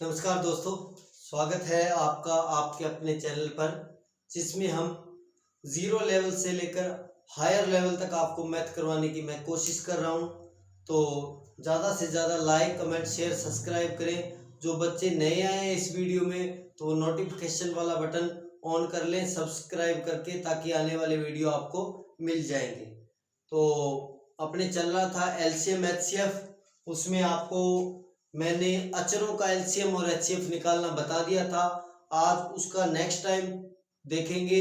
नमस्कार दोस्तों, स्वागत है आपका आपके अपने चैनल पर, जिसमें हम ज़ीरो लेवल से लेकर हायर लेवल तक आपको मैथ करवाने की मैं कोशिश कर रहा हूं। तो ज़्यादा से ज़्यादा लाइक, कमेंट, शेयर, सब्सक्राइब करें। जो बच्चे नए आए हैं इस वीडियो में तो नोटिफिकेशन वाला बटन ऑन कर लें सब्सक्राइब करके, ताकि आने वाले वीडियो आपको मिल जाएंगे। तो अपने चल रहा था एलसीएम एचसीएफ, उसमें आपको मैंने अचरों का एलसीएम और एचसीएफ निकालना बता दिया था। आज उसका नेक्स्ट टाइम देखेंगे।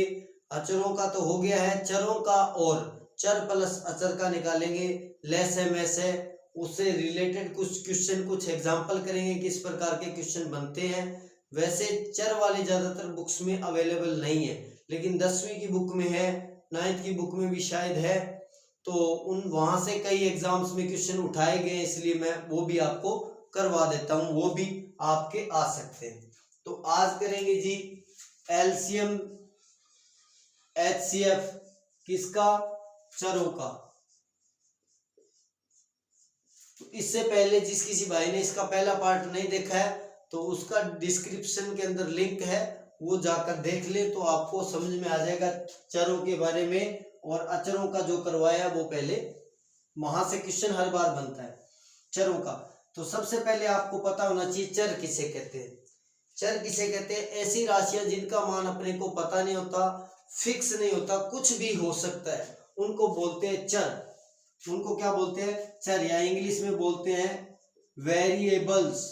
अचरों का तो हो गया है, चरों का और चर प्लस अचर का निकालेंगे। लेस है मैस है, उससे रिलेटेड कुछ क्वेश्चन, कुछ एग्जांपल करेंगे किस प्रकार के क्वेश्चन बनते हैं। वैसे चर वाले ज्यादातर बुक्स में अवेलेबल नहीं है, लेकिन 10वीं की बुक में है, 9th की बुक में भी शायद है। तो उन वहां से कई एग्जाम्स में क्वेश्चन उठाए गए, इसलिए मैं वो भी आपको करवा देता हूं, वो भी आपके आ सकते हैं। तो आज करेंगे जी एलसीएम एचसीएफ, किसका? चरों का। तो इससे पहले जिस किसी भाई ने इसका पहला पार्ट नहीं देखा है तो उसका डिस्क्रिप्शन के अंदर लिंक है, वो जाकर देख ले तो आपको समझ में आ जाएगा चरों के बारे में। और अचरों का जो करवाया वो पहले, वहां से क्वेश्चन हर बार बनता है चरों का। तो सबसे पहले आपको पता होना चाहिए चर किसे कहते हैं। चर किसे कहते हैं? ऐसी राशियां जिनका मान अपने को पता नहीं होता, फिक्स नहीं होता, कुछ भी हो सकता है, उनको बोलते हैं चर। उनको क्या बोलते हैं? चर, या इंग्लिश में बोलते हैं वेरिएबल्स।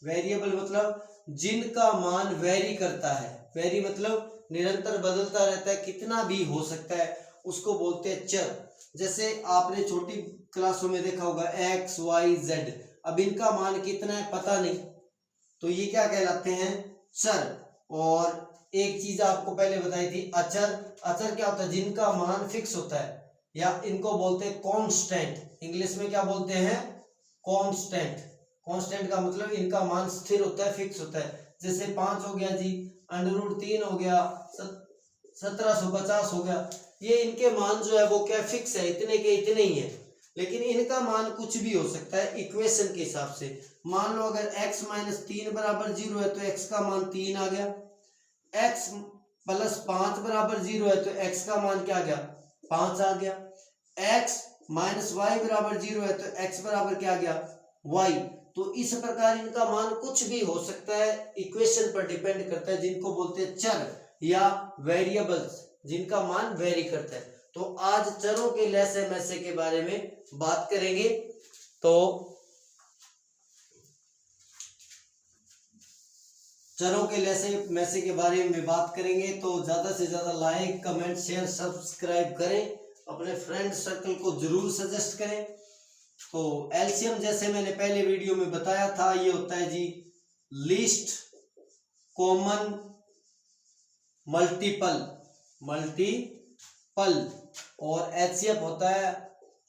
वेरिएबल मतलब जिनका मान वेरी करता है। वेरी मतलब निरंतर बदलता रहता है, कितना भी हो सकता है, उसको बोलते हैं चर। जैसे आपने छोटी क्लासों में देखा होगा एक्स वाई जेड, अब इनका मान कितना है पता नहीं, तो ये क्या कहलाते हैं? चर। और एक चीज आपको पहले बताई थी अचर। अचर क्या होता है? जिनका मान फिक्स होता है, या इनको बोलते हैं कांस्टेंट। इंग्लिश में क्या बोलते हैं? कांस्टेंट। कांस्टेंट का मतलब इनका मान स्थिर होता है, फिक्स होता है। जैसे 5 हो गया जी, √3 हो गया, 1750 हो गया, ये इनके मान जो है वो क्या फिक्स है, इतने के इतने ही है। लेकिन इनका मान कुछ भी हो सकता है इक्वेशन के हिसाब से। मान लो अगर x - 3 = 0 है तो x का मान 3 आ गया। x + 5 = 0 है तो x का मान क्या आ गया? 5 आ गया। x - y = 0 है तो x बराबर क्या आ गया? y। तो इस प्रकार इनका मान कुछ भी हो सकता है, इक्वेशन पर डिपेंड करता है, जिनको बोलते हैं चर या वेरिएबल्स, जिनका मान वेरी करता है। तो आज चरों के लैसे मैसे के बारे में बात करेंगे। तो चरों के लैसे मैसे के बारे में बात करेंगे, तो ज्यादा से ज्यादा लाइक, कमेंट, शेयर, सब्सक्राइब करें, अपने फ्रेंड सर्कल को जरूर सजेस्ट करें। तो एलसीएम जैसे मैंने पहले वीडियो में बताया था, ये होता है जी लीस्ट कॉमन मल्टीपल। और एचसीएफ होता है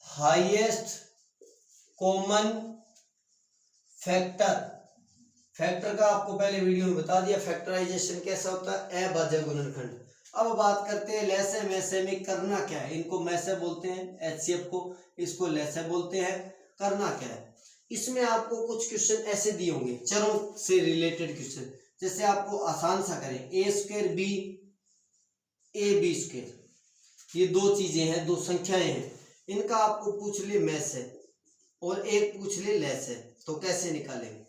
हाईएस्ट कॉमन फैक्टर। फैक्टर का आपको पहले वीडियो में बता दिया, फैक्टराइजेशन कैसा होता है, अभाज्य गुणनखंड। अब बात करते हैं लैसे मैसे में करना क्या है। इनको मैसे बोलते हैं एचसीएफ को, इसको लैसे बोलते हैं। करना क्या है, इसमें आपको कुछ क्वेश्चन ऐसे दिए होंगे चरों से रिलेटेड क्वेश्चन। जैसे आपको आसान सा करें, a² b ab², ये दो चीजें हैं, दो संख्याएं हैं, इनका आपको पूछ ले मैस है और एक पूछ ले लैस है, तो कैसे निकालेंगे?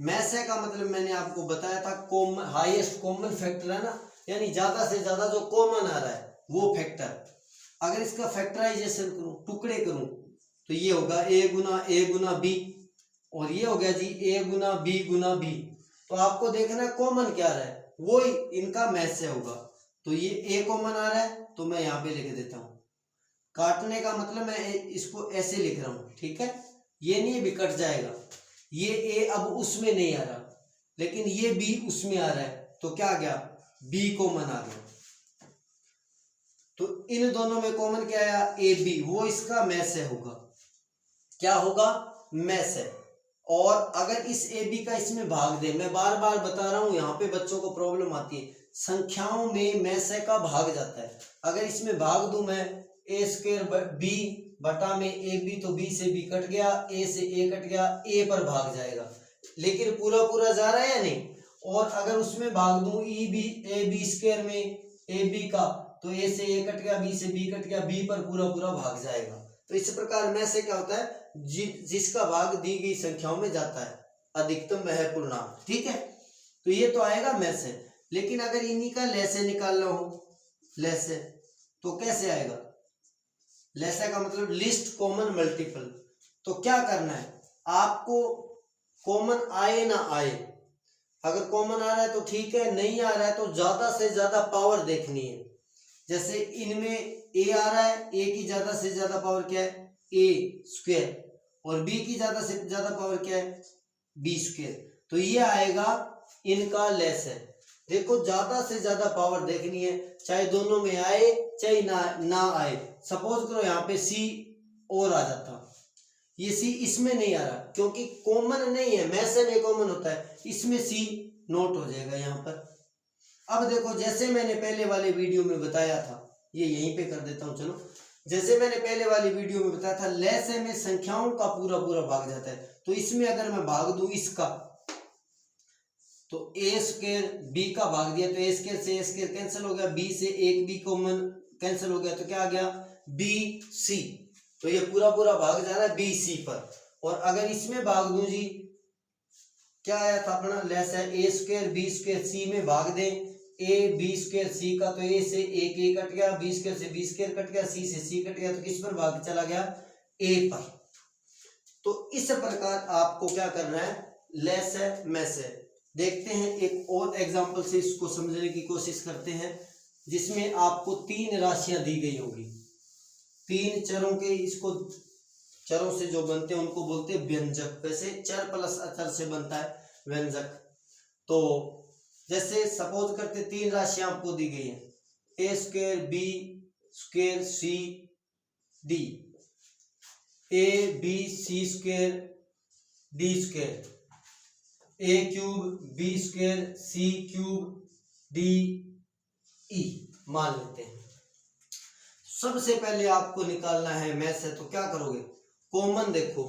मैस है का मतलब मैंने आपको बताया था कॉमन, हाईएस्ट कॉमन फैक्टर है ना, यानी ज्यादा से ज्यादा जो कॉमन आ रहा है वो फैक्टर। अगर इसका फैक्टराइजेशन करूं, टुकड़े करूं, तो ये होगा a गुना b, और ये हो गया जी a गुना b। तो आपको देखना कॉमन क्या आ रहा है, वो इनका मैस से होगा। तो ये a कॉमन आ रहा है तो मैं यहाँ पे लिख देता हूँ। काटने का मतलब मैं इसको ऐसे लिख रहा हूँ, ठीक है, ये नहीं भी कट जाएगा। ये a अब उसमें नहीं आ रहा, लेकिन ये b उसमें आ रहा है, तो क्या आ गया? b कॉमन आ गया। तो इन दोनों में कॉमन क्या आया? ए बी, वो इसका मैस है होगा। क्या होगा? मैस है। और अगर इस ए बी का इसमें भाग दे, मैं बार बार बता रहा हूं, यहाँ पे बच्चों को प्रॉब्लम आती है, संख्याओं में मैसे का भाग जाता है। अगर इसमें भाग दूं मैं a² b बटा में ए बी, तो b से b कट गया, a से a कट गया, a पर भाग जाएगा। लेकिन पूरा पूरा जा रहा है या नहीं। और अगर उसमें भाग दूं ए बी स्क्वायर में ए बी का, तो ए से ए कट गया, बी से बी कट गया, बी पर पूरा पूरा भाग जाएगा। तो इस प्रकार में से क्या होता है, जिसका भाग दी गई संख्याओं में जाता है, अधिकतम वह पूर्णांक। ठीक है, तो ये तो आएगा में से। लेकिन अगर इन्हीं का लैसे निकालना हो, लैसे, तो कैसे आएगा? लैसे का मतलब लिस्ट कॉमन मल्टीपल। तो क्या करना है आपको, कॉमन आए ना आए, अगर कॉमन आ रहा है तो ठीक है, नहीं आ रहा है तो ज्यादा से ज्यादा पावर देखनी है। जैसे इनमें ए आ रहा है, ए की ज्यादा से ज्यादा पावर क्या है, ए स्क्वायर, और बी की ज्यादा से ज्यादा पावर क्या है, बी स्क्वायर। तो ये आएगा इनका लेस है। देखो ज्यादा से ज्यादा पावर देखनी है, चाहे दोनों में आए चाहे ना आए। सपोज करो यहाँ पे सी और आ जाता, ये सी इसमें नहीं आ रहा क्योंकि कॉमन नहीं है, में से में कॉमन होता है, इसमें सी नोट हो जाएगा यहाँ पर। अब देखो जैसे मैंने पहले वाले वीडियो में बताया था, ये यहीं पे कर देता हूं, चलो। जैसे मैंने पहले वाली वीडियो में बताया था, लैसे में संख्याओं का पूरा पूरा भाग जाता है। तो इसमें अगर मैं भाग दूं इसका, तो ए स्क्वायर बी का भाग दिया, तो ए स्क्वायर से ए स्क्वायर कैंसिल हो गया, बी से एक बी कॉमन कैंसिल हो गया, तो क्या आ गया, बी सी। तो ये पूरा पूरा भाग जा रहा है बी सी पर। और अगर इसमें भाग दूं जी, क्या आया था अपना लेस है, ए स्क्वायर बी स्क्वायर सी में भाग दें, ए बी स्क्वायर सी का, तो ए से एक ए कट गया, बी स्क्वायर से बी स्क्वायर कट गया, सी से सी कट गया, तो किस पर भाग चला गया, ए पर। तो इस प्रकार आपको क्या करना है, लेस है में से। देखते हैं एक और एग्जांपल से इसको समझने की कोशिश करते हैं, जिसमें आपको तीन राशियां दी गई होगी, तीन चरों के, इसको चरों से जो बनते हैं उनको बोलते हैं व्यंजक। वैसे चर प्लस अचर से बनता है व्यंजक। तो जैसे सपोज करते तीन राशियां आपको दी गई हैं, A square B square C D, A B C square D square, A cube B square C cube D E मान लेते हैं। सबसे पहले आपको निकालना है में से, तो क्या करोगे, कॉमन देखो,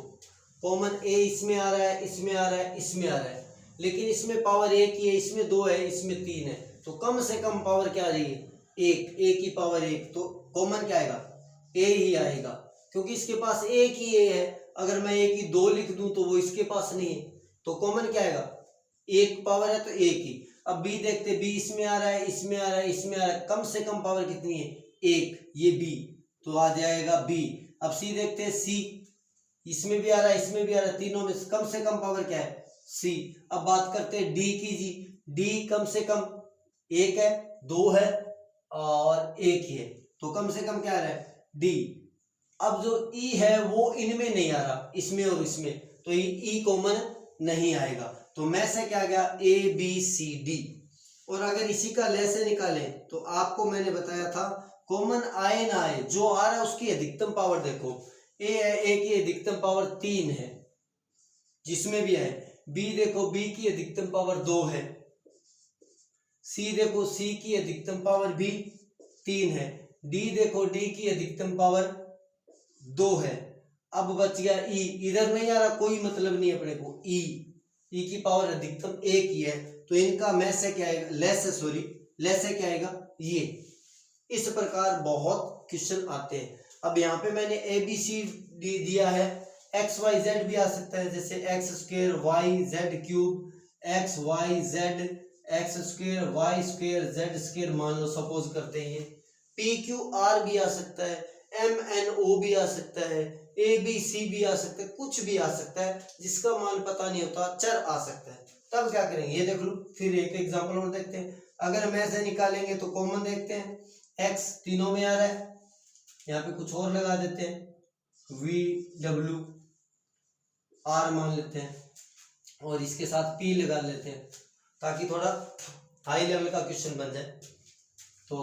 कॉमन ए इसमें आ रहा है, इसमें आ रहा है, इसमें आ रहा है, लेकिन इसमें पावर एक ही है, इसमें दो है, इसमें तीन है, तो कम से कम पावर क्या आ रही है, एक, ए की पावर एक, तो कॉमन क्या आएगा, ए ही आएगा, क्योंकि इसके पास एक ही ए है। अगर मैं ए की दो लिख दूं तो वो इसके पास नहीं है, तो कॉमन क्या आएगा, एक पावर है तो एक ही। अब बी देखते, बी इसमें आ रहा है, इसमें आ रहा है, इसमें आ रहा है, कम से कम पावर कितनी है, एक, ये बी, तो आ जाएगा बी। अब सी देखते हैं, सी इसमें भी आ रहा है, इसमें भी आ रहा है, तीनों में कम से कम पावर क्या है, सी। अब बात करते हैं डी की जी, डी कम से कम एक है, दो है और एक ही है, तो कम से कम क्या आ रहा है, डी। अब जो ई है वो इनमें नहीं आ रहा, इसमें और इसमें, तो ई कॉमन नहीं आएगा। तो में से क्या गया, ए बी सी डी। और अगर इसी का लेसे निकालें तो आपको मैंने बताया था, कॉमन आए ना आए, जो आ रहा है उसकी अधिकतम पावर देखो, ए है, ए की अधिकतम पावर 3 है जिसमें भी है, बी देखो बी की अधिकतम पावर 2 है, सी देखो सी की अधिकतम पावर भी 3 है, डी देखो डी की अधिकतम पावर 2 है। अब बच गया ई, इधर नहीं आ रहा, कोई मतलब नहीं अपने को, ई की पावर अधिकतम एक ही है, तो इनका में से क्या आएगा, लेस से क्या आएगा, ये। इस प्रकार बहुत क्वेश्चन आते हैं। अब यहाँ पे मैंने ए बी सी डी दिया है, एक्स वाई जेड भी आ सकता है, जैसे x square y z cube, x y z x square y square z square मान लो, सपोज करते हैं। पी क्यू आर भी आ सकता है, एम एन ओ भी आ सकता है, ए बी सी भी आ सकता है, कुछ भी आ सकता है, जिसका मान पता नहीं होता, चर आ सकता है। तब क्या करेंगे, ये देख लो, फिर एक एग्जांपल और देखते हैं। अगर में से निकालेंगे तो कॉमन देखते हैं, एक्स तीनों में आ रहा है, यहाँ पे कुछ और लगा देते हैं, वी डब्ल्यू आर मान लेते हैं, और इसके साथ पी लगा लेते हैं, ताकि थोड़ा हाई लेवल का क्वेश्चन बन जाए। तो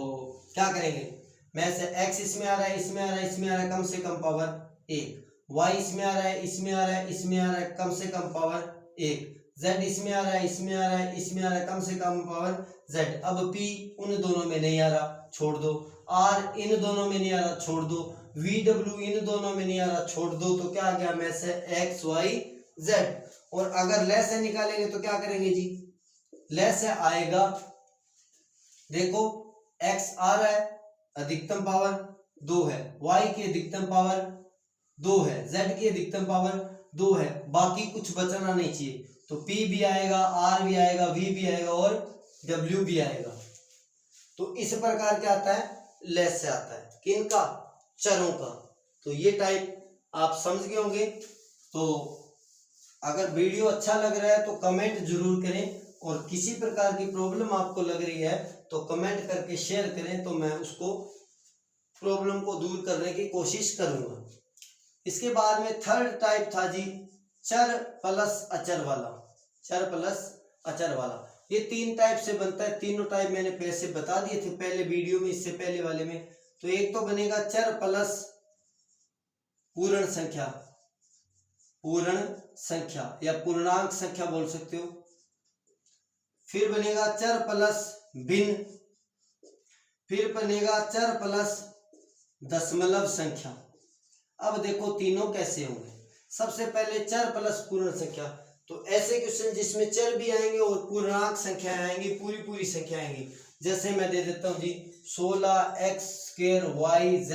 क्या करेंगे, में से एक्स इसमें आ रहा है, इसमें आ रहा है, इसमें आ रहा है, कम से कम पावर एक, वाई इसमें आ रहा है, इसमें आ रहा है, इसमें आ रहा है, कम से कम पावर एक, जेड इसमें आ रहा है, इसमें आ रहा है, इसमें आ रहा है, कम से कम पावर जेड। अब पी उन दोनों में नहीं आ रहा, छोड़ दो, आर इन दोनों में नहीं आ रहा, छोड़ दो, वी डब्ल्यू इन दोनों में नहीं आ रहा, छोड़ दो, तो क्या आ गया में से एक्स वाई z। और अगर लेस है निकालेंगे तो क्या करेंगे जी, लेस है आएगा, देखो x आ रहा है, अधिकतम पावर 2 है, y की अधिकतम पावर 2 है, z की अधिकतम पावर 2 है, बाकी कुछ बचना नहीं चाहिए। तो p भी आएगा, r भी आएगा, v भी आएगा और w भी आएगा। तो इस प्रकार क्या आता है, लेस से आता है, किनका, चरों का। तो ये टाइप आप समझ गए होंगे। तो अगर वीडियो अच्छा लग रहा है तो कमेंट जरूर करें, और किसी प्रकार की प्रॉब्लम आपको लग रही है तो कमेंट करके शेयर करें, तो मैं उसको प्रॉब्लम को दूर करने की कोशिश करूंगा। इसके बाद में थर्ड टाइप था जी, चर प्लस अचर वाला। चर प्लस अचर वाला, ये 3 टाइप से बनता है। तीनों टाइप मैंने पैसे बता दिए थे पहले वीडियो में, इससे पहले वाले में। तो एक तो बनेगा चर प्लस पूर्ण संख्या, पूर्ण संख्या या पूर्णांक संख्या बोल सकते हो। फिर बनेगा चर प्लस भिन्न, फिर बनेगा चर प्लस दशमलव संख्या। अब देखो तीनों कैसे होंगे। सबसे पहले चर प्लस पूर्ण संख्या, तो ऐसे क्वेश्चन जिसमें चर भी आएंगे और पूर्णांक संख्या आएंगी, पूरी संख्या आएंगी। जैसे मैं दे देता हूं जी 16x² yz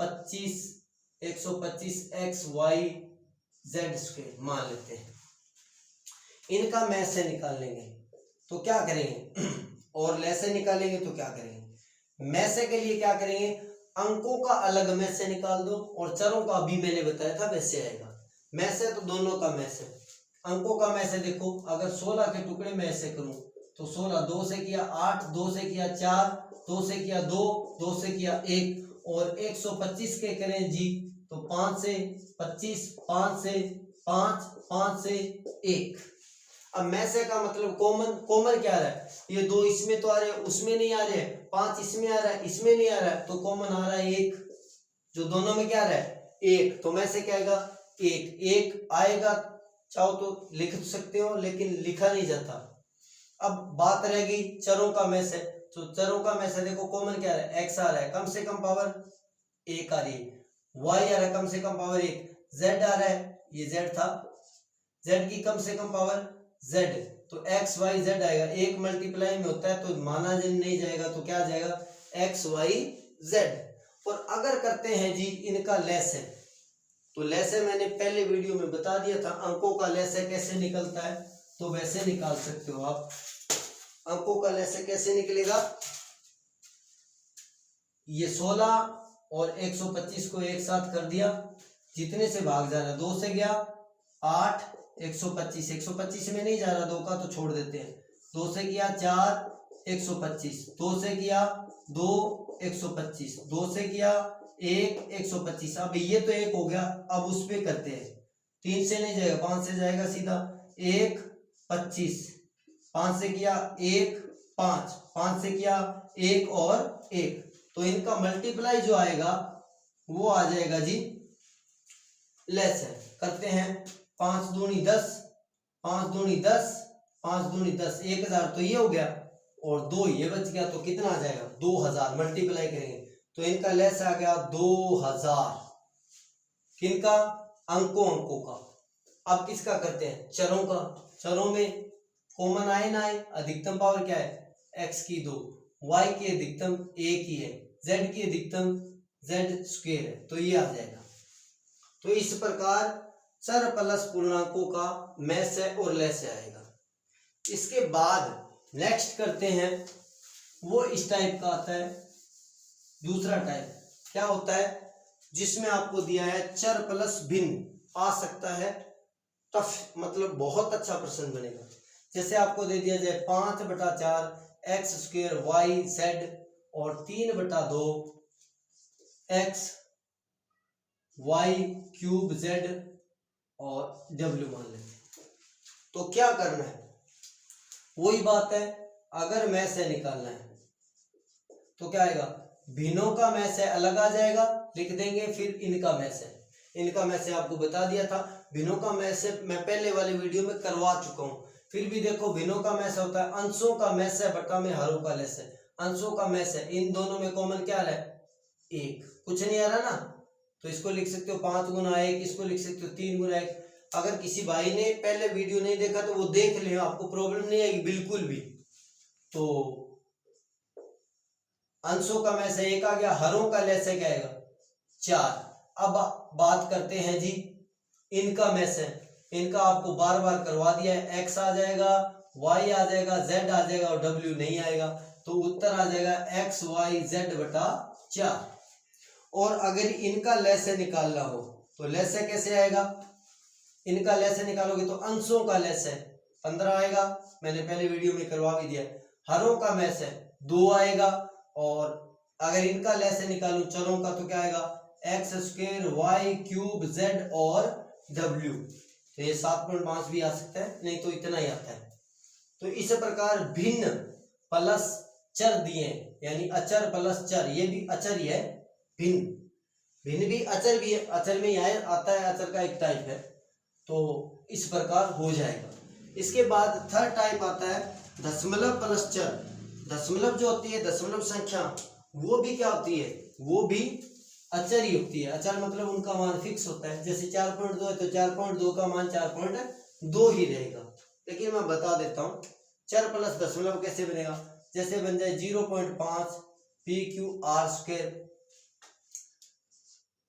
25 125x yz² मान लेते हैं। इनका मैथ से निकाल लेंगे तो क्या करेंगे, और लेस से निकालेंगे तो क्या करेंगे। मैथ से के लिए क्या करेंगे, अंकों का अलग मैथ से निकाल दो, और चरों का भी मैंने बताया था वैसे आएगा। मैथ से तो दोनों का मैथ से, अंकों का मैथ से देखो, अगर 16 के टुकड़े मैं ऐसे करूं तो 16 2 से किया 8, 2 से किया 4, 2 से किया 2, 2 से किया 1, और 125 के करें जी तो 5 से 25, 5 से 5, 5 से 1। अब मैसे का मतलब कॉमन क्या आ रहा है, ये 2 इसमें तो आ रहे हैं, उसमें नहीं आ रहे हैं, 5 इसमें आ रहा है, इसमें नहीं आ रहा है, तो कॉमन आ रहा है 1, जो दोनों में क्या आ रहा है 1। तो मैसे क्या आएगा 1 आएगा, चाहो तो लिख सकते हो लेकिन लिखा नहीं जाता। अब बात रहेगी चरों का मैस है, तो चरों का मैस है, देखो कॉमन क्या है, x आ रहा है, कम से कम पावर 1 आ रही है, y आ रहा है कम से कम पावर 1, z आ रहा है, ये z था, z की कम से कम पावर z, तो x y z आएगा, 1 मल्टीप्लाई में होता है तो माना नहीं जाएगा, तो क्या आ जाएगा x y z। और अगर करते हैं जी इनका लेस है, तो लेस है मैंने पहले वीडियो में बता दिया था, अंकों का लेस है कैसे निकलता है, तो वैसे निकाल सकते हो आप। अंकों का लेस है कैसे निकलेगा, ये 16 और 125 को एक साथ कर दिया, जितने से भाग जा रहा है 2 से गया 8, 125 125 में नहीं जा रहा, 2 का तो छोड़ देते हैं, 2 से किया 4 125, 2 से किया 2 125, 2 से किया 1 125। अब ये तो 1 हो गया, अब उस पे करते हैं, 3 से नहीं जाएगा 5 से जाएगा सीधा, 1 25, 5 से किया 1 5, 5 से किया 1 और 1, तो इनका मल्टीप्लाई जो आएगा वो आ जाएगा जी लेस है। करते हैं 5 दूनी 10, 5 दूनी 10, 5 दूनी 10, 1000 तो ये हो गया, और 2 ये बच गया, तो कितना आ जाएगा 2000, मल्टीप्लाई करेंगे तो इनका लेस आ गया 2000। किनका, अंकों का। अब किसका करते हैं, चरों का। चरों में कॉमन आए ना आए, अधिकतम पावर क्या है x की 2, y की अधिकतम 1 ही है, z की अधिकतम z² है, तो ये आ जाएगा। तो इस प्रकार चर प्लस पूर्णांकों का मैस है और लेस आएगा। इसके बाद नेक्स्ट करते हैं, वो इस टाइप का आता है, दूसरा टाइप क्या होता है, जिसमें आपको दिया है चर प्लस भिन्न आ सकता है, टफ मतलब बहुत अच्छा प्रश्न बनेगा। जैसे आपको दे दिया जाए 5/4 x² yz और 3/2 x y³ z और w मान लेते हैं, तो क्या करना है, वही बात है, अगर मैस है निकालना है तो क्या आएगा, भिन्नों का मैस है अलग आ जाएगा, लिख देंगे, फिर इनका मैस है, इनका मैस है आपको बता दिया था, भिन्नों का मैस है मैं पहले वाले वीडियो में करवा चुका हूं। फिर भी देखो भिन्नों का मैस होता है अंशों का मैस है बटा में हरों का लेस है, अंशों का मैस है, इन दोनों में कॉमन क्या आ रहा है 1, कुछ नहीं आ रहा ना, तो इसको लिख सकते हो 5 गुना 1, इसको लिख सकते हो 3 गुना 1। अगर किसी भाई ने पहले वीडियो नहीं देखा तो वो देख ले, आपको प्रॉब्लम नहीं आएगी बिल्कुल भी। तो अंशों का में से एक आ गया, हरों का लैसे क्या आएगा 4। अब बात करते हैं जी इनका में से। इनका आपको बार बार करवा दिया है, x आ जाएगा, y आ जाएगा, z आ जाएगा और w नहीं आएगा। तो उत्तर आ जाएगा x y z बटा 4। और अगर इनका लैसे निकालना हो तो लैसे कैसे आएगा, इनका लैसे निकालोगे तो अंशों का लैसे 15 आएगा, मैंने पहले वीडियो में करवा भी दिया। हरों का में से 2 आएगा, और अगर इनका लैसे निकालूं चरों का तो क्या आएगा x square y cube z और डब्ल्यू। तो ये 7.5 भी आ सकता है, नहीं तो इतना ही आता है। तो इस प्रकार भिन्न प्लस चर दिए, यानी अचर प्लस चर, ये भी अचर ही है, भिन्न भिन्न भी अचर भी है, अचर में ही आता है, अचर का एक टाइप है। तो इस प्रकार हो जाएगा। इसके बाद थर्ड टाइप आता है दशमलव प्लस चर। दशमलव जो होती है दशमलव संख्या, वो भी क्या होती है, वो भी अचर ही होती है। अचर मतलब उनका मान फिक्स होता है। जैसे 4.2 है तो 4.2 का मान 4.2 ही रहेगा। लेकिन मैं बता देता हूँ चर प्लस दशमलव कैसे बनेगा। जैसे बन जाए 0.5 P Q R square,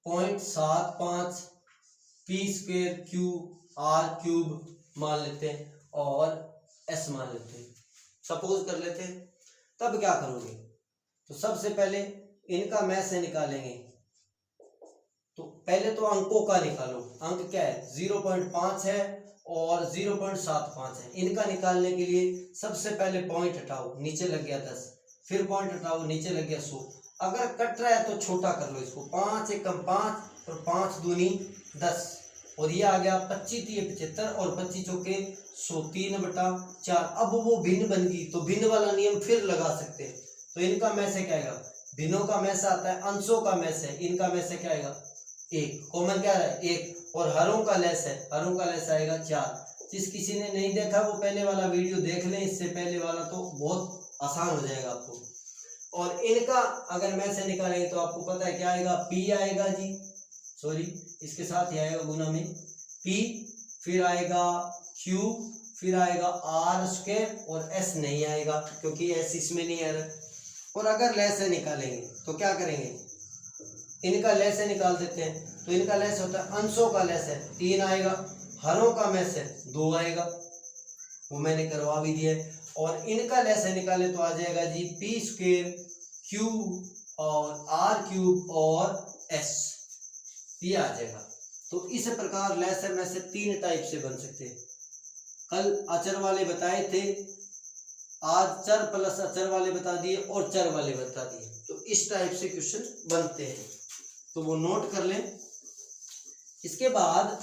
0.75 P square Q R cube मान लेते हैं और एस मान लेते हैं, सपोज कर लेते हैं। तब क्या करोगे, तो सबसे पहले इनका में से निकालेंगे। तो पहले तो अंकों का निकालो। अंक क्या है 0.5 है और 0.75 है। इनका निकालने के लिए सबसे पहले पॉइंट हटाओ, नीचे लग गया 10, फिर पॉइंट हटाओ, नीचे लग गया 100। अगर कट रहा है तो छोटा कर लो इसको, 5 एकम 5 और 5 दूनी 10, और ये आ गया 25 3 75 और 25 चौके 100, 3/4। अब वो भिन्न बन गई तो भिन्न वाला नियम फिर लगा सकते हैं। तो इनका में से क्या आएगा, भिन्नों का में से आता है अंशों का में से, इनका में से क्या आएगा 1, कॉमन क्या है 1। और हरों का लेस है, हरों का लेस आएगा 4। जिस किसी ने नहीं देखा वो पहले वाला वीडियो देख लें, इससे पहले वाला तो बहुत आसान हो जाएगा आपको। और इनका अगर में से निकालेंगे तो आपको पता है क्या आएगा, p आएगा जी, सॉरी इसके साथ ही आएगा गुना में p, फिर आएगा q, फिर आएगा आर स्क्वायर और s नहीं आएगा क्योंकि s इसमें नहीं आ रहा। और अगर लैसे निकालेंगे तो क्या करेंगे, इनका लैसे निकाल देते हैं। तो इनका लैसे होता है अंशों का लैसे 3 आएगा, हरों का में से 2 आएगा, वो मैंने करवा भी दिया है। और इनका लैसे निकाले तो आ जाएगा जी पी स्क्वायर क्यू और आर क्यूब और एस, ये आ जाएगा। तो इस प्रकार लैसे में से 3 टाइप से बन सकते हैं। कल अचर वाले बताए थे, आज चर प्लस अचर वाले बता दिए और चर वाले बता दिए। तो इस टाइप से क्वेश्चन बनते हैं, तो वो नोट कर लें। इसके बाद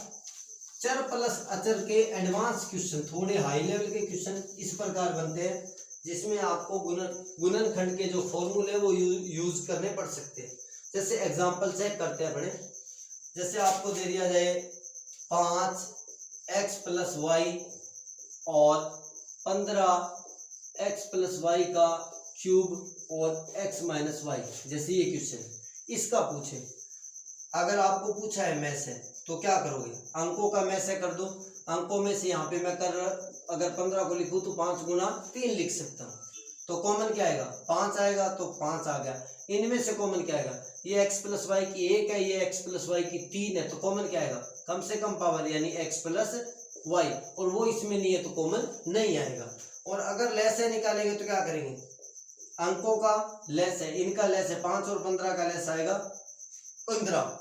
चर प्लस अचर के एडवांस क्वेश्चन, थोड़े हाई लेवल के क्वेश्चन इस प्रकार बनते हैं जिसमें आपको गुणनखंड के जो फॉर्मूले वो यूज करने पड़ सकते हैं। जैसे एग्जांपल चेक करते हैं अपने। जैसे आपको दे दिया जाए 5x + y और 15x + y का क्यूब और x - y, जैसे ये क्वेश्चन इसका पूछे। अगर आपको पूछा है में से तो क्या करोगे, अंकों का में से कर दो। अंकों में से यहाँ पे मैं अगर 15 को लिखूं तो 5 × 3 लिख सकता हूँ। तो कॉमन क्या आएगा 5 आएगा, तो 5 आ गया। इनमें से कॉमन क्या आएगा, ये x + y की 1 है, ये x + y की 3 है, तो कॉमन क्या आएगा कम से कम पावर यानी x + y, और वो इसमें नहीं है तो कॉमन नहीं आएगा। और अगर लैसे निकालेंगे तो क्या करेंगे, अंकों का लैस है, इनका लैस है 5 और 15 का लैस आएगा 15।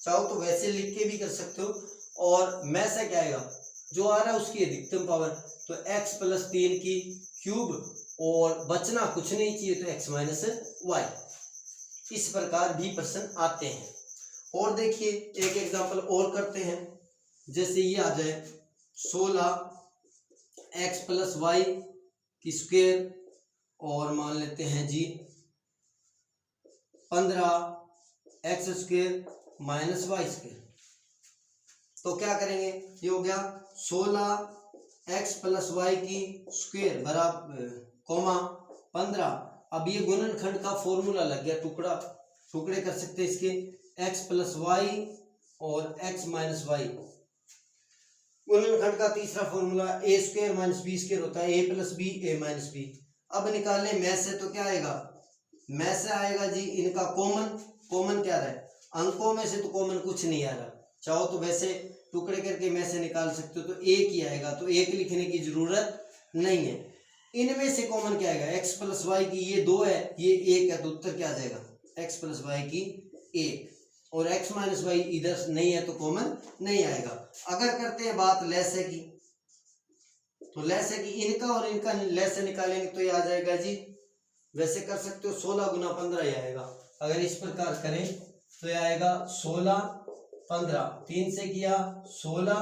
चाहो तो वैसे लिख के भी कर सकते हो। और में से क्या आएगा, जो आ रहा है उसकी अधिकतम पावर, तो x + 3 की क्यूब और बचना कुछ नहीं चाहिए तो x - y। इस प्रकार भी प्रश्न आते हैं। और देखिए एक एग्जांपल और करते हैं। जैसे ये आ जाए 16x + y की स्क्वायर और मान लेते हैं जी 15x स्क्वायर - y स्क्वायर। तो क्या करेंगे, ये हो गया 16x + y की स्क्वायर बराबर कोमा 15। अब ये गुणनखंड का फॉर्मूला लग गया, टुकड़े कर सकते हैं इसके, x + y और x - y। गुणनखंड का तीसरा फॉर्मूला ए स्क्वायर माइनस बी स्क्वायर होता है, ए plus b a minus b. अब निकालने में से तो क्या आएगा, में से आएगा जी इनका कॉमन। कॉमन क्या रहा है, अंकों में से तो कॉमन कुछ नहीं आ रहा, चाहो तो वैसे टुकड़े करके में से निकाल सकते हो तो एक ही आएगा, तो एक लिखने की जरूरत नहीं है। इनमें से कॉमन क्या आएगा, x प्लस वाई की ये 2 है, ये 1 है, तो उत्तर क्या आ जाएगा, x प्लस वाई की 1। और x माइनस वाई इधर नहीं है तो कॉमन नहीं आएगा। अगर करते हैं बात लेसे की, तो लेसे की इनका और इनका लेसे निकालेंगे तो ये आ जाएगा जी, वैसे कर सकते हो 16 गुना 15 ही आएगा। अगर इस प्रकार करें तो ये आएगा 16 15, 3 से किया 16,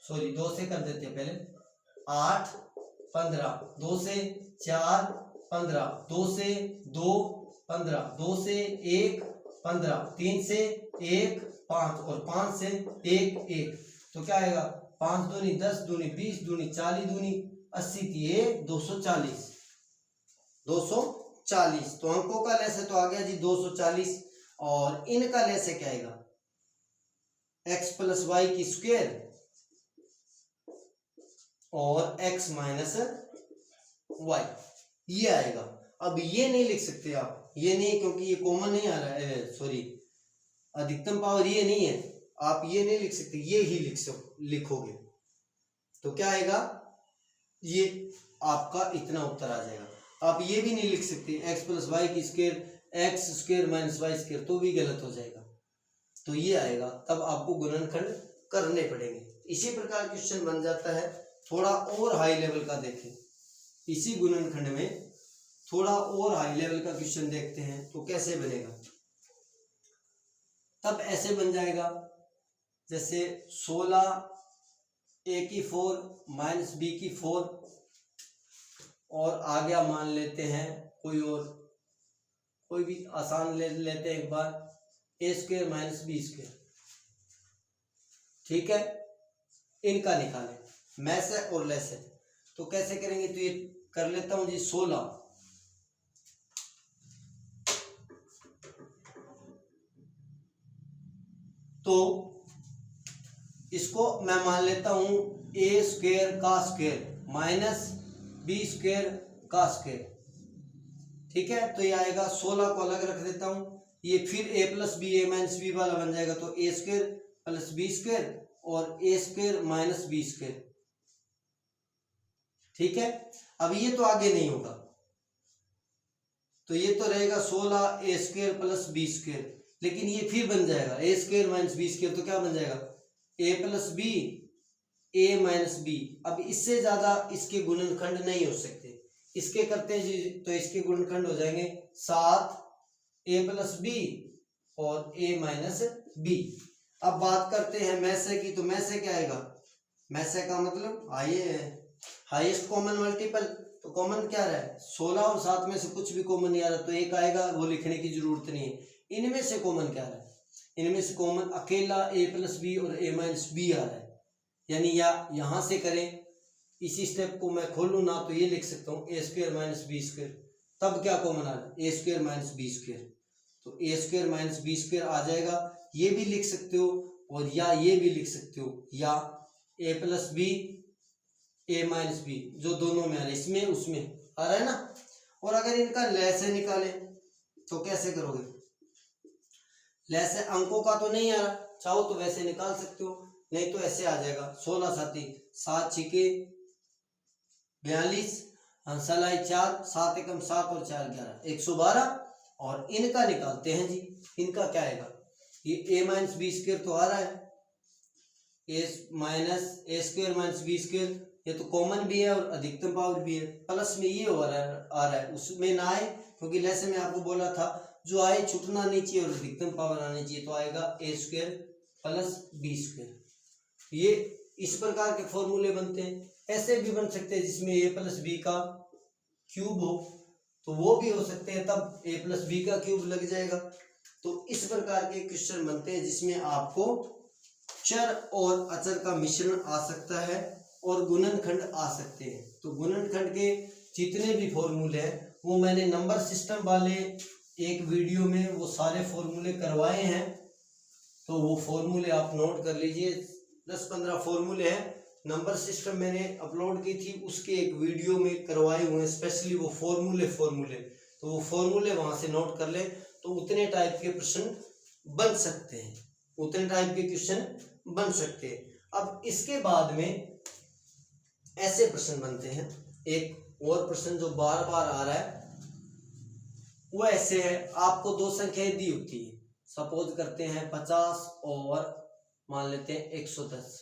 सॉरी 2 से कर देते हैं पहले, 8 15, 2 से 4 15, 2 से 2 15, 2 से 1 15, 3 से 1 5 और 5 से 1 1, तो क्या आएगा 5 दूनी 10 दूनी 20 दूनी 40 दूनी 80 दिए 240। 240 तो अंकों का लेसे तो आ गया जी 240, और इनका लेसे क्या आएगा, x प्लस वाई की स्क्वायर और x माइनस वाई, ये आएगा। अब ये नहीं लिख सकते आप, ये नहीं, क्योंकि ये कॉमन नहीं आ रहा है, सॉरी अधिकतम पावर ये नहीं है, आप ये नहीं लिख सकते, ये ही लिखोगे तो क्या आएगा, ये आपका इतना उत्तर आ जाएगा। आप ये भी नहीं लिख सकते x प्लस वाई की square x square minus y square, तो भी गलत हो जाएगा, तो ये आएगा। तब आपको गुणनखंड करने पड़ेंगे। इसी प्रकार क्वेश्चन बन जाता है। थोड़ा और हाई लेवल का देखें, इसी गुणनखंड में थोड़ा और हाई लेवल का क्वेश्चन देखते हैं तो कैसे बनेगा। तब ऐसे बन जाएगा जैसे 16 a की 4 माइनस b की 4, और आ गया मान लेते हैं कोई भी आसान ले लेते हैं एक बार, a square minus B square, ठीक है। इनका निकालें में से और ले से, तो कैसे करेंगे, तो ये कर लेता हूं जी 16, तो इसको मैं मान लेता हूं a स्क्वायर का स्क्वायर माइनस बी स्क्वायर का स्क्वायर, ठीक है। तो ये आएगा 16 को अलग रख देता हूं, ये फिर a plus b a minus b वाला बन जाएगा, तो a square plus b square और a square minus B square, ठीक है। अब ये तो आगे नहीं होगा, तो ये तो रहेगा 16 a square plus b square, लेकिन ये फिर बन जाएगा a square minus B square, तो क्या बन जाएगा a plus b a minus b. अब इससे ज्यादा इसके गुणनखंड नहीं हो सकते, इसके करते हैं जी तो इसके गुणनखंड हो जाएंगे 7 a प्लस बी और a माइनस बी। अब बात करते हैं में से की, तो में से क्या आएगा, में से का मतलब हाईएस्ट कॉमन मल्टीपल, तो कॉमन क्या रहा है 16 और 7 में से कुछ भी कॉमन नहीं आ रहा, तो एक आएगा, वो लिखने की जरूरत नहीं है। इनमें से कॉमन क्या रहा है, इनमें से कॉमन अकेला a प्लस बी और a माइनस बी आ रहा है, यानी या यहां से करें, इसी स्टेप को मैं खोलूं ना तो ये लिख सकता हूँ a square minus B square, तब क्या कॉमन आ रहा है a square minus B square, तो a square minus B square आ जाएगा। ये भी लिख सकते हो और या ये भी लिख सकते हो, या a plus b a minus b, जो दोनों में आ रहा है, इसमें उसमें आ रहा है ना। और अगर इनका लेसे निकालें तो कैसे करोगे, लेसे अंकों का तो नहीं आ रहा, चाहो तो वैसे निकाल सकते हो, नहीं तो ऐसे आ जाएगा 16 साथी 7 छिके 42, सलाई 4, 7 एकम 7 और 4 11 112। और इनका निकालते हैं जी, इनका क्या आएगा, ये a माइनस बी स्क्वायर तो आ रहा है, a minus a square minus B square, ये तो कॉमन भी है और अधिकतम पावर भी है, प्लस में ये आ रहा है, उसमें ना आए, क्योंकि लेसे में आपको बोला था जो आए छूटना नहीं चाहिए और अधिकतम पावर आनी चाहिए, तो आएगा a square plus b square. ये इस प्रकार के फॉर्मूले बनते हैं। ऐसे भी बन सकते हैं जिसमें a प्लस बी का क्यूब हो, तो वो भी हो सकते हैं, तब a प्लस बी का क्यूब लग जाएगा। तो इस प्रकार के क्वेश्चन बनते हैं जिसमें आपको चर और अचर का मिश्रण आ सकता है और गुणनखंड आ सकते हैं। तो गुणनखंड के जितने भी फॉर्मूले हैं वो मैंने नंबर सिस्टम वाले एक वीडियो में वो सारे फॉर्मूले करवाए हैं, तो वो फॉर्मूले आप नोट कर लीजिए, 10-15 फॉर्मूले हैं, नंबर सिस्टम मैंने अपलोड की थी, उसके एक वीडियो में करवाए हुए हैं स्पेशली वो फॉर्मूले। तो वो फॉर्मूले वहां से नोट कर ले, तो उतने टाइप के प्रश्न बन सकते हैं, उतने टाइप के क्वेश्चन बन सकते हैं। अब इसके बाद में ऐसे प्रश्न बनते हैं, एक और प्रश्न जो बार बार आ रहा है वो ऐसे है, आपको दो संख्याएं दी होती है, सपोज करते हैं 50 और मान लेते हैं 110,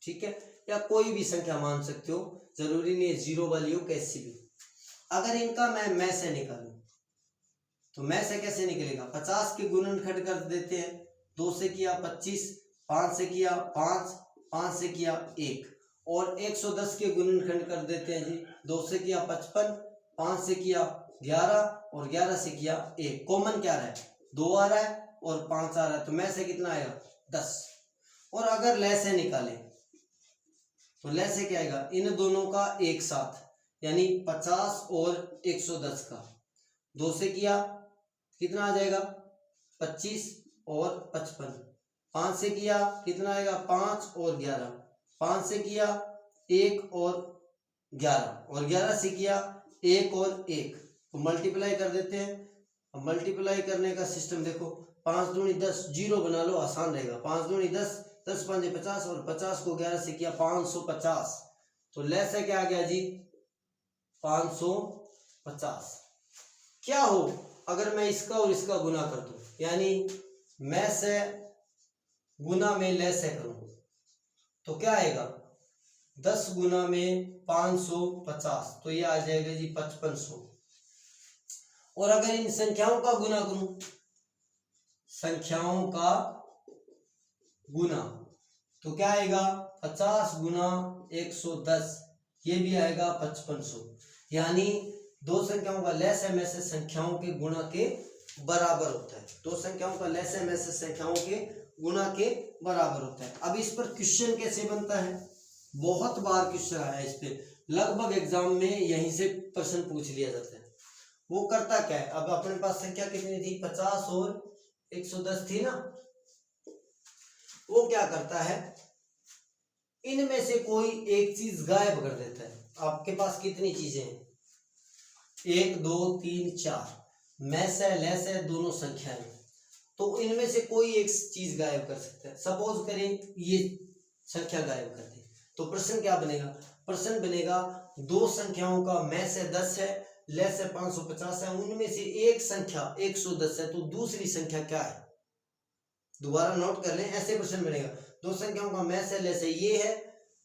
ठीक है, या कोई भी संख्या मान सकते हो, जरूरी नहीं है जीरो वाली हो, कैसी भी। अगर इनका मैं से निकालूं तो मैं से कैसे निकलेगा, 50 के गुणनखंड कर देते हैं, 2 से किया 25, 5 से किया 5, 5 से किया 1, और 110 के गुणनखंड कर देते हैं जी, 2 से किया 55, 5 से किया 11 और 11 से किया 1। कॉमन क्या रहा है, 2 आ रहा है और 5 आ रहा है, तो मैं से कितना आएगा 10। और अगर लय से निकाले तो लय से क्या आएगा, इन दोनों का एक साथ, यानी 50 और 110 का 2 से किया कितना आ जाएगा 25 और 55, 5 से किया कितना आएगा 5 और 11, 5 से किया 1 और 11 और 11 से किया 1 और 1, तो मल्टीप्लाई कर देते हैं। अब मल्टीप्लाई करने का सिस्टम देखो, 5 दूनी 10, जीरो बना लो आसान रहेगा, 5 दूनी 10, 10 5 50 और 50 को 11 से किया 550, तो लेस है क्या आ गया जी 550। क्या हो अगर मैं इसका और इसका गुना कर दूं, यानी मैं से गुना में ले से करूं, तो क्या आएगा 10 गुना में 550, तो ये आ जाएगा जी 5500। और अगर इन संख्याओं का गुना करूं, संख्याओं का गुना, तो क्या आएगा 50 गुना 110, ये भी आएगा 5500। यानी दो संख्याओं का लेस है में से संख्याओं के गुणा के बराबर होता है, दो संख्याओं का लेस है में से संख्याओं के गुणा के बराबर होता है। अब इस पर क्वेश्चन कैसे बनता है, बहुत बार क्वेश्चन आया इस पे, लगभग एग्जाम में यहीं से प्रश्न पूछ लिया जाता है। वो करता क्या है, अब अपने पास संख्या कितनी थी 50 और 110 थी ना, वो क्या करता है इनमें से कोई एक चीज गायब कर देता है। आपके पास कितनी चीजें हैं, 1 2 3 4, मैस है लेस है दोनों संख्याएं, तो इनमें से कोई एक चीज गायब कर सकता है। सपोज करें ये संख्या गायब कर दे, तो प्रश्न क्या बनेगा, प्रश्न बनेगा दो संख्याओं का मैस है 10 है, लेस है 550 है, उनमें से एक संख्या 110 है, तो दूसरी संख्या क्या है, दोबारा नोट कर लें, ऐसे प्रश्न बनेगा दो संख्याओं का मैस है लेस है, ये है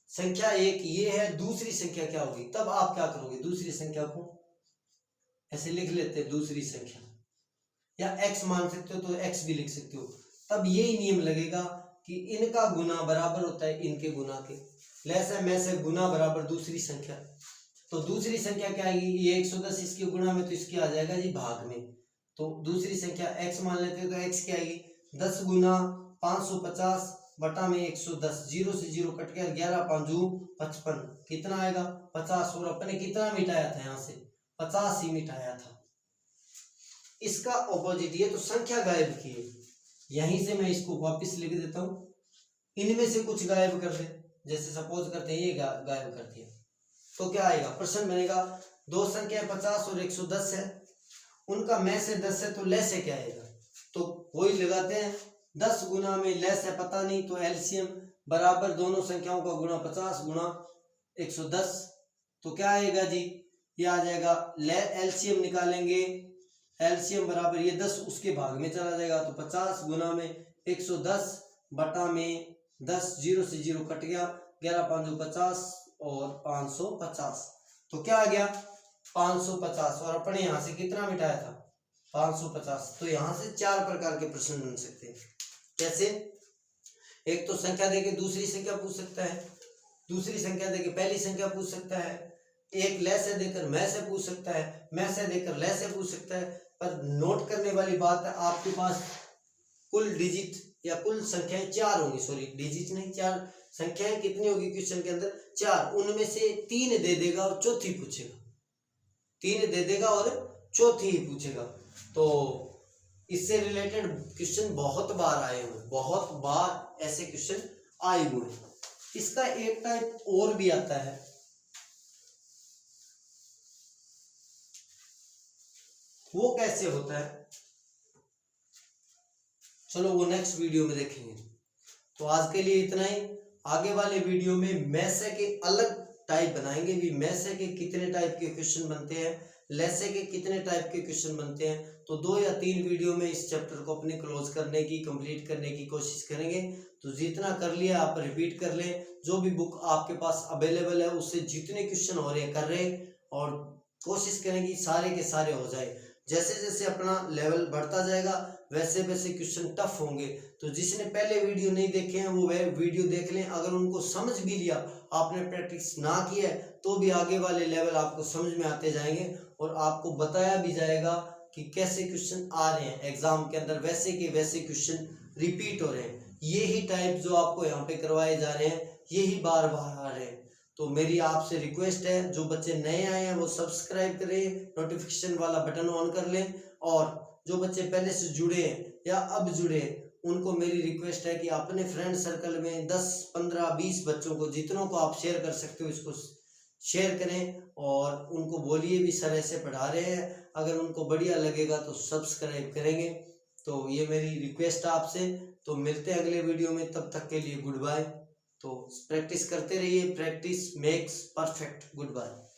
संख्या एक, ये है दूसरी संख्या क्या होगी, तब आप क्या करोगे, दूसरी संख्या को ऐसे लिख लेते हैं दूसरी संख्या, या x मान सकते हो तो x भी लिख सकते हो, तब यही नियम लगेगा कि इनका गुना बराबर होता है इनके गुना के, लेस है मैस है गुना बराबर दूसरी संख्या, तो दूसरी संख्या क्या आएगी, ये 110 इसके गुना में, तो इसकी आ जाएगा जी भाग में, तो दूसरी संख्या x मान लेते हो तो x क्या आएगी 10 गुना 550 बटा में 110, जीरो से जीरो कट गया, 11 5 55, कितना आएगा 50, और अपने कितना मिटाया था यहाँ से 50 ही मिटाया था। इसका ऑपोजिट ये तो संख्या गायब की है, यहीं से मैं इसको वापस लिख देता हूँ, इनमें से कुछ गायब कर दे, जैसे सपोज करते हैं ये गायब कर दिया, तो क्या आएगा, प्रश्न बनेगा दो संख्या 50 और 110 है, उनका में से 10 है, तो लेस है क्या आएगा, तो वही लगाते हैं 10 गुना में लेस है पता नहीं, तो एलसीएम बराबर दोनों संख्याओं का गुणा 50 गुणा 110, तो क्या आएगा जी, ये आ जाएगा, एलसीएम निकालेंगे, एलसीएम बराबर ये 10 उसके भाग में चला जाएगा, तो 50 गुना में 110 बटा में 10, जीरो से जीरो कट गया, 11 5 50 और 550, तो क्या आ गया 550, और अपने यहाँ से कितना मिटाया था 550, तो यहाँ से चार प्रकार के प्रश्न बन सकते हैं। कैसे, एक तो संख्या देके दूसरी संख्या पूछ सकता है, दूसरी संख्या देके पहली संख्या पूछ सकता है, एक लेस है देकर मैं से पूछ सकता है, मैं से देकर लेस से पूछ सकता है। पर नोट करने वाली बात है, आपके पास कुल डिजिट या कुल संख्याएं चार होंगी, सॉरी डिजिट नहीं, चार संख्याएं कितनी होगी क्वेश्चन के अंदर, चार, उनमें से तीन दे देगा और चौथी पूछेगा, तीन दे देगा और चौथी ही पूछेगा। तो इससे रिलेटेड क्वेश्चन बहुत बार आए हुए, बहुत बार ऐसे क्वेश्चन आए हुए हैं। इसका एक टाइप और भी आता है, वो कैसे होता है चलो वो नेक्स्ट वीडियो में देखेंगे। तो आज के लिए इतना ही। आगे वाले वीडियो में मैसे के अलग टाइप बनाएंगे भी, मैसे के कितने टाइप के क्वेश्चन बनते हैं, लेसे के कितने टाइप के क्वेश्चन बनते हैं। तो 2 या 3 वीडियो में इस चैप्टर को अपने क्लोज करने की, कंप्लीट करने की कोशिश करेंगे। तो जितना कर लिया आप रिपीट कर लें, जो भी बुक आपके पास अवेलेबल है उससे जितने क्वेश्चन हो रहे हैं कर रहे, और कोशिश करें कि सारे के सारे हो जाए। जैसे जैसे अपना लेवल बढ़ता जाएगा वैसे वैसे क्वेश्चन टफ होंगे। तो जिसने पहले वीडियो नहीं देखे हैं वो वह वीडियो देख लें। अगर उनको समझ भी लिया, आपने प्रैक्टिस ना की है, तो भी आगे वाले लेवल आपको समझ में आते जाएंगे और आपको बताया भी जाएगा कि कैसे क्वेश्चन आ रहे हैं एग्जाम के अंदर, वैसे के वैसे क्वेश्चन रिपीट हो रहे हैं। यही टाइप जो आपको यहाँ पे करवाए जा रहे हैं यही बार बार आ रहे हैं। तो मेरी आपसे रिक्वेस्ट है, जो बच्चे नए आए हैं वो सब्सक्राइब करें, नोटिफिकेशन वाला बटन ऑन कर लें, और जो बच्चे पहले से जुड़े हैं या अब जुड़े हैं उनको मेरी रिक्वेस्ट है कि अपने फ्रेंड सर्कल में 10, 15, 20 बच्चों को, जितनों को आप शेयर कर सकते हो इसको शेयर करें, और उनको बोलिए भी सर ऐसे पढ़ा रहे हैं। अगर उनको बढ़िया लगेगा तो सब्सक्राइब करेंगे। तो ये मेरी रिक्वेस्ट है आपसे। तो मिलते हैं अगले वीडियो में, तब तक के लिए गुड बाय। तो प्रैक्टिस करते रहिए, practice makes perfect. Good bye.